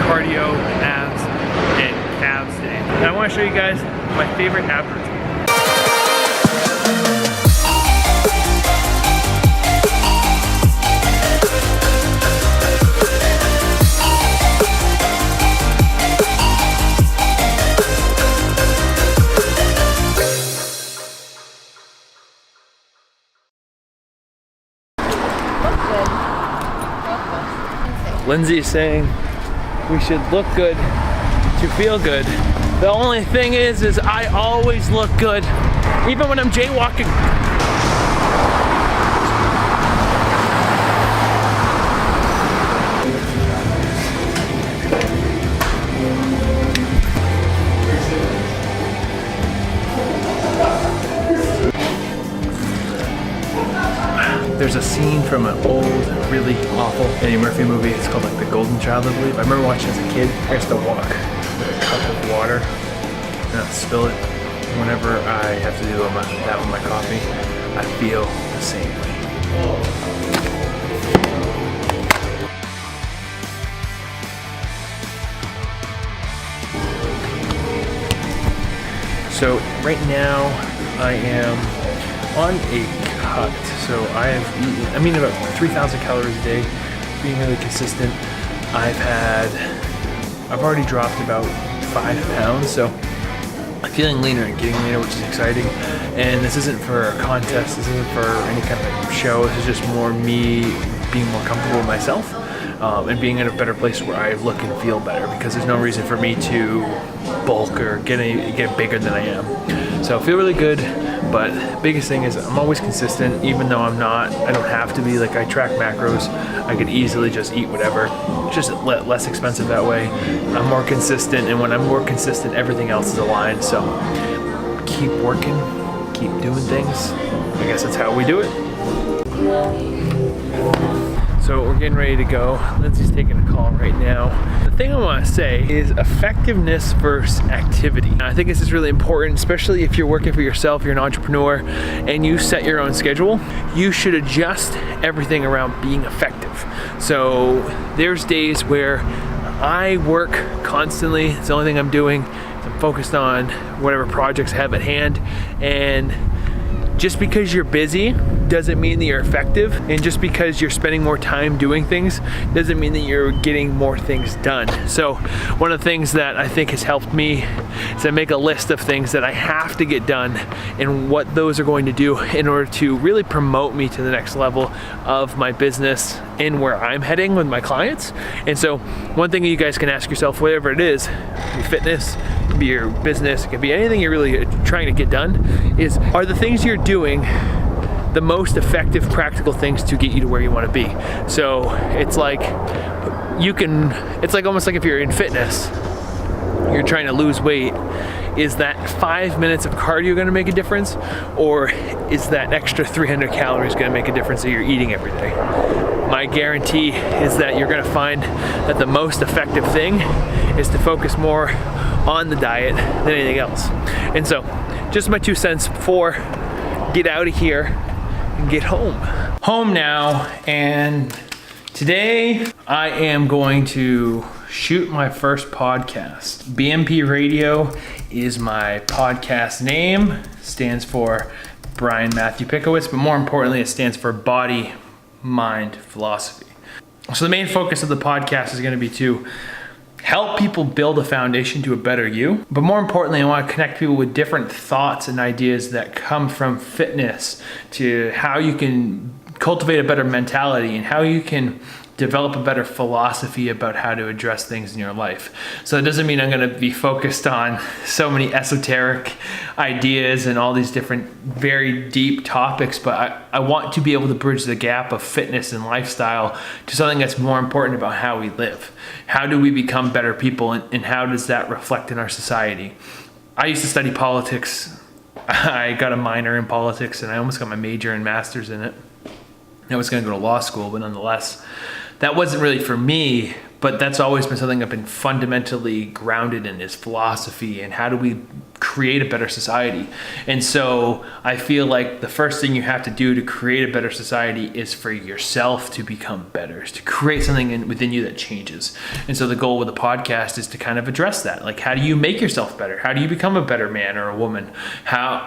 cardio, abs, and calves day. And I want to show you guys my favorite ab routine. Lindsey is saying we should look good to feel good. The only thing is I always look good, even when I'm jaywalking. There's a scene from an old, really awful Eddie Murphy movie. It's called like The Golden Child, I believe. I remember watching as a kid. I used to walk with a cup of water and I'd spill it. Whenever I have to do that with my coffee, I feel the same way. So right now I am on a cut. So I'm eating about 3,000 calories a day, being really consistent. I've already dropped about 5 pounds, so I'm feeling leaner and getting leaner, which is exciting. And this isn't for a contest, this isn't for any kind of show, this is just more me being more comfortable with myself and being in a better place where I look and feel better, because there's no reason for me to bulk or get bigger than I am. So I feel really good. But biggest thing is I'm always consistent, even though I don't have to be. Like, I track macros, I could easily just eat whatever. It's just less expensive that way. I'm more consistent, and when I'm more consistent, everything else is aligned. So keep working, keep doing things. I guess that's how we do it. So we're getting ready to go. Lindsey's taking a call right now. The thing I want to say is effectiveness versus activity. And I think this is really important, especially if you're working for yourself, you're an entrepreneur, and you set your own schedule. You should adjust everything around being effective. So there's days where I work constantly. It's the only thing I'm doing. I'm focused on whatever projects I have at hand, and just because you're busy doesn't mean that you're effective, and just because you're spending more time doing things doesn't mean that you're getting more things done. So one of the things that I think has helped me is I make a list of things that I have to get done and what those are going to do in order to really promote me to the next level of my business and where I'm heading with my clients. And so one thing you guys can ask yourself, whatever it is, your fitness, it can be your business, it can be anything you're really trying to get done, is are the things you're doing the most effective practical things to get you to where you want to be? So it's like almost like if you're in fitness, you're trying to lose weight, is that 5 minutes of cardio going to make a difference, or is that extra 300 calories going to make a difference that you're eating every day? My guarantee is that you're going to find that the most effective thing is to focus more on the diet than anything else. And so just my 2 cents before get out of here and get home. Home now, and today I am going to shoot my first podcast. BMP Radio is my podcast name. Stands for Brian Matthew Pickowicz, but more importantly, it stands for Body, Mind, Philosophy. So the main focus of the podcast is going to be to help people build a foundation to a better you. But more importantly, I want to connect people with different thoughts and ideas that come from fitness, to how you can cultivate a better mentality and how you can develop a better philosophy about how to address things in your life. So it doesn't mean I'm going to be focused on so many esoteric ideas and all these different very deep topics, but I want to be able to bridge the gap of fitness and lifestyle to something that's more important about how we live. How do we become better people, and how does that reflect in our society? I used to study politics. I got a minor in politics and I almost got my major and master's in it. I was going to go to law school, but nonetheless, that wasn't really for me. but that's always been something I've been fundamentally grounded in, is philosophy and how do we create a better society. And so I feel like the first thing you have to do to create a better society is for yourself to become better, is to create something within you that changes. And so the goal with the podcast is to kind of address that. Like, how do you make yourself better? How do you become a better man or a woman?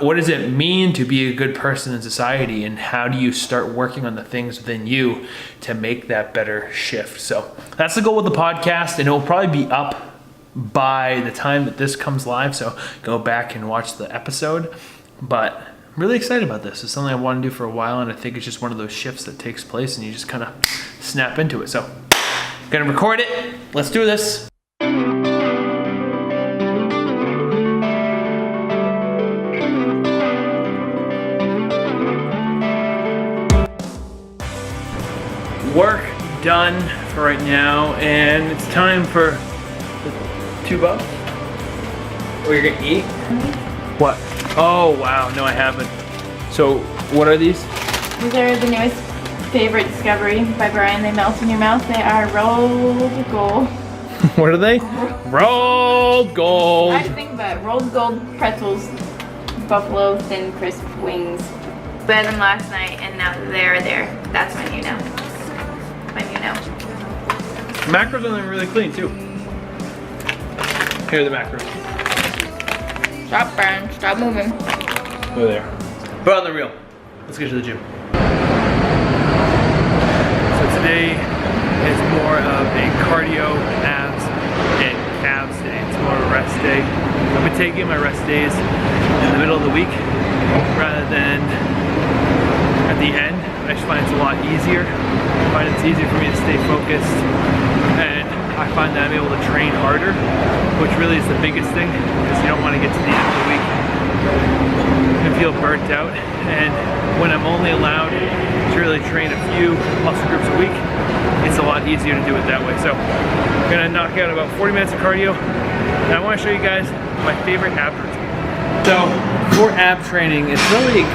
What does it mean to be a good person in society? And how do you start working on the things within you to make that better shift? So that's the goal with the podcast, and it will probably be up by the time that this comes live, so go back and watch the episode. But I'm really excited about this. It's something I want to do for a while, and I think it's just one of those shifts that takes place and you just kind of snap into it. So I'm gonna record it. Let's do this. Work done for right now, and it's time for $2. Oh, you're gonna eat? Mm-hmm. What? Oh, wow. No, I haven't. So, what are these? These are the newest favorite discovery by Brian. They melt in your mouth. They are rolled gold. What are they? Rolled gold. I had to think about it. Rolled gold pretzels, buffalo thin crisp wings. We had them last night, and now they're there. That's my new now. My new now. Macros on them are really clean too. Here are the macros. Stop, Brian. Stop moving. Over there. But on the reel. Let's get to the gym. So today is more of a cardio, abs, and calves day. It's more of a rest day. I've been taking my rest days in the middle of the week rather than at the end. I just find it's a lot easier. I find it's easier for me to stay focused, and I find that I'm able to train harder, which really is the biggest thing, because you don't want to get to the end of the week and feel burnt out. And when I'm only allowed to really train a few muscle groups a week, it's a lot easier to do it that way. So I'm gonna knock out about 40 minutes of cardio, and I want to show you guys my favorite ab routine. So for ab training, it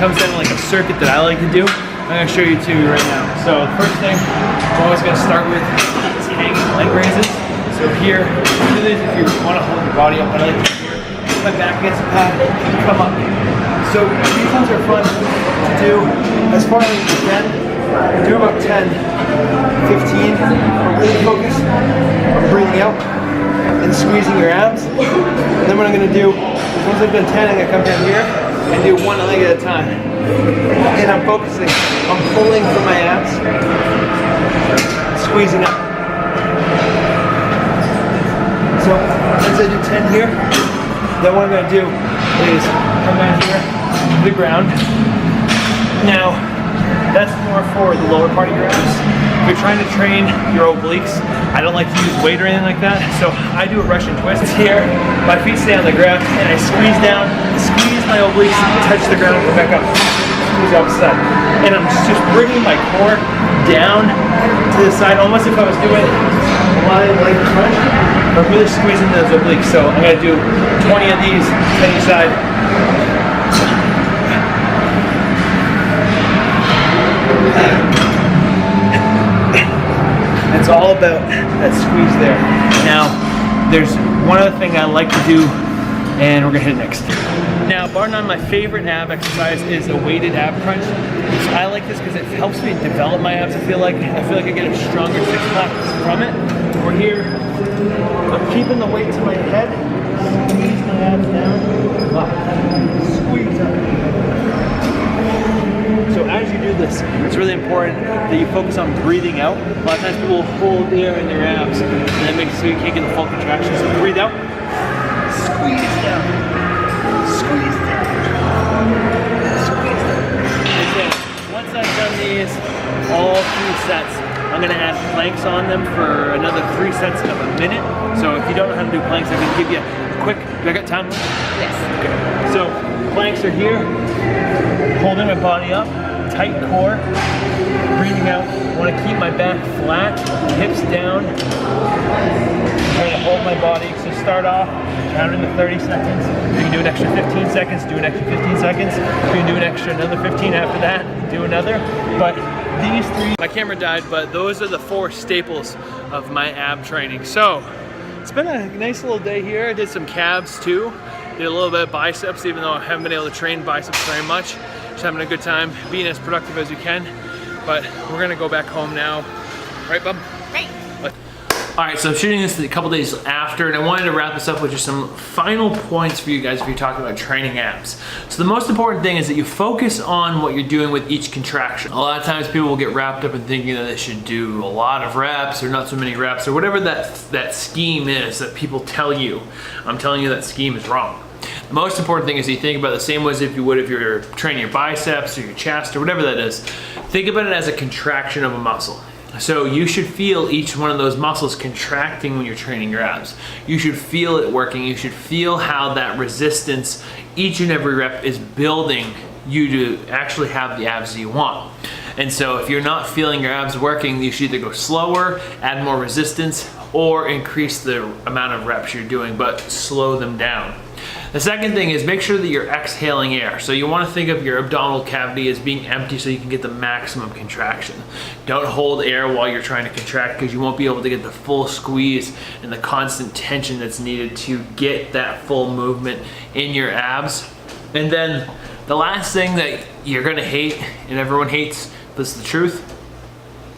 comes down to like a circuit that I like to do. I'm gonna show you two right now. So the first thing I'm always gonna start with is hanging leg raises. So here, do this if you want to hold your body up, but I like to here. My back gets a pad, come up. So these ones are fun to do as far as you can. Do about 10, 15. Really focus on breathing out and squeezing your abs. And then what I'm gonna do is once I've done 10, I'm gonna come down here and do one leg at a time. And I'm focusing, I'm pulling from my abs, squeezing up. So once I do 10 here, then what I'm going to do is come down here to the ground. Now, that's more for the lower part of your abs. If you're trying to train your obliques, I don't like to use weight or anything like that, so I do a Russian twist here. My feet stay on the ground, and I squeeze down, squeeze my obliques, touch the ground, and come back up. Squeeze the opposite side. And I'm just bringing my core down to the side, almost if I was doing a lot of leg crunch. I'm really squeezing those obliques, so I'm going to do 20 of these, 10 each side. It's all about that squeeze there. Now, there's one other thing I like to do, and we're gonna hit it next. Now, bar none, my favorite ab exercise is a weighted ab crunch. So I like this because it helps me develop my abs. I feel like I get a stronger six pack from it. We're here, I'm keeping the weight to my head, squeeze my abs down, up, squeeze up. So as you do this, it's really important that you focus on breathing out. A lot of times people hold air in their abs, and that makes it so you can't get the full contraction. So breathe out, squeeze down, squeeze down, squeeze down. And so once I've done these, all 3 sets, I'm gonna add planks on them for another 3 sets of a minute. So if you don't know how to do planks, I'm gonna give you a quick, do I got time? Yes. Okay. So planks are here, holding my body up, tight core, breathing out. I want to keep my back flat, hips down. I'm trying to hold my body. So start off, count into 30 seconds. You can do an extra 15 seconds, do an extra 15 seconds. You can do an extra another 15 after that, do another. But these three. My camera died, but those are the 4 staples of my ab training. So it's been a nice little day here. I did some calves too. Did a little bit of biceps, even though I haven't been able to train biceps very much. Just having a good time, being as productive as you can. But we're gonna go back home now. Right, bub? Right. All right, so I'm shooting this a couple days after, and I wanted to wrap this up with just some final points for you guys if you're talking about training abs. So the most important thing is that you focus on what you're doing with each contraction. A lot of times people will get wrapped up in thinking that they should do a lot of reps or not so many reps or whatever that scheme is that people tell you. I'm telling you that scheme is wrong. The most important thing is you think about it the same way as if you would if you're training your biceps or your chest or whatever that is. Think about it as a contraction of a muscle. So you should feel each one of those muscles contracting when you're training your abs. You should feel it working. You should feel how that resistance, each and every rep, is building you to actually have the abs that you want. And so if you're not feeling your abs working, you should either go slower, add more resistance, or increase the amount of reps you're doing, but slow them down. The second thing is make sure that you're exhaling air. So you want to think of your abdominal cavity as being empty so you can get the maximum contraction. Don't hold air while you're trying to contract because you won't be able to get the full squeeze and the constant tension that's needed to get that full movement in your abs. And then the last thing that you're gonna hate, and everyone hates, but it's the truth,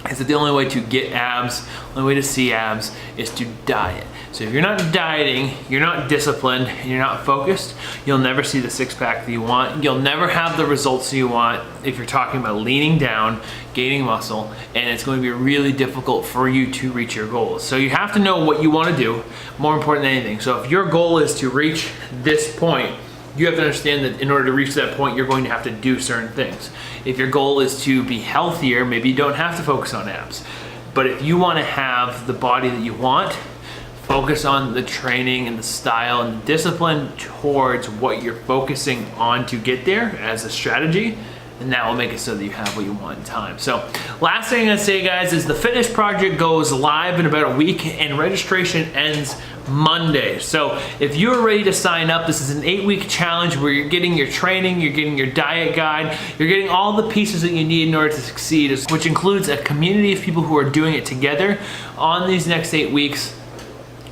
is that the only way to get abs, the only way to see abs is to diet. So if you're not dieting, you're not disciplined, and you're not focused, you'll never see the six-pack that you want. You'll never have the results you want if you're talking about leaning down, gaining muscle, and it's going to be really difficult for you to reach your goals. So you have to know what you want to do, more important than anything. So if your goal is to reach this point, you have to understand that in order to reach that point, you're going to have to do certain things. If your goal is to be healthier, maybe you don't have to focus on abs. But if you want to have the body that you want, focus on the training and the style and the discipline towards what you're focusing on to get there as a strategy, and that will make it so that you have what you want in time. So last thing I'm gonna say, guys, is the fitness project goes live in about a week and registration ends Monday. So if you're ready to sign up, this is an 8-week challenge where you're getting your training, you're getting your diet guide, you're getting all the pieces that you need in order to succeed, which includes a community of people who are doing it together on these next 8 weeks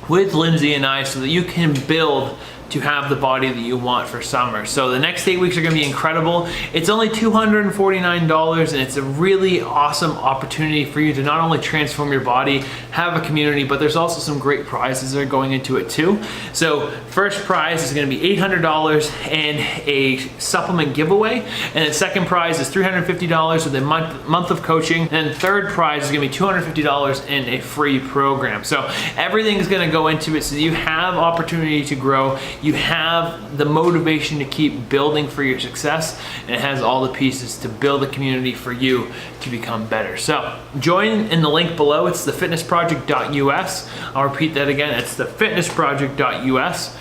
with Lindsey and I, so that you can build to have the body that you want for summer. So the next 8 weeks are gonna be incredible. It's only $249, and it's a really awesome opportunity for you to not only transform your body, have a community, but there's also some great prizes that are going into it too. So first prize is gonna be $800 and a supplement giveaway, and the second prize is $350 with a month of coaching, and third prize is gonna be $250 and a free program. So everything's gonna go into it so that you have opportunity to grow. You have the motivation to keep building for your success, and it has all the pieces to build a community for you to become better. So join in the link below. It's thefitnessproject.us. I'll repeat that again. It's thefitnessproject.us.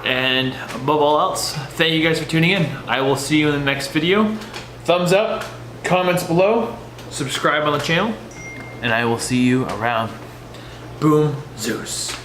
And above all else, thank you guys for tuning in. I will see you in the next video. Thumbs up, comments below, subscribe on the channel, and I will see you around. Boom, Zeus.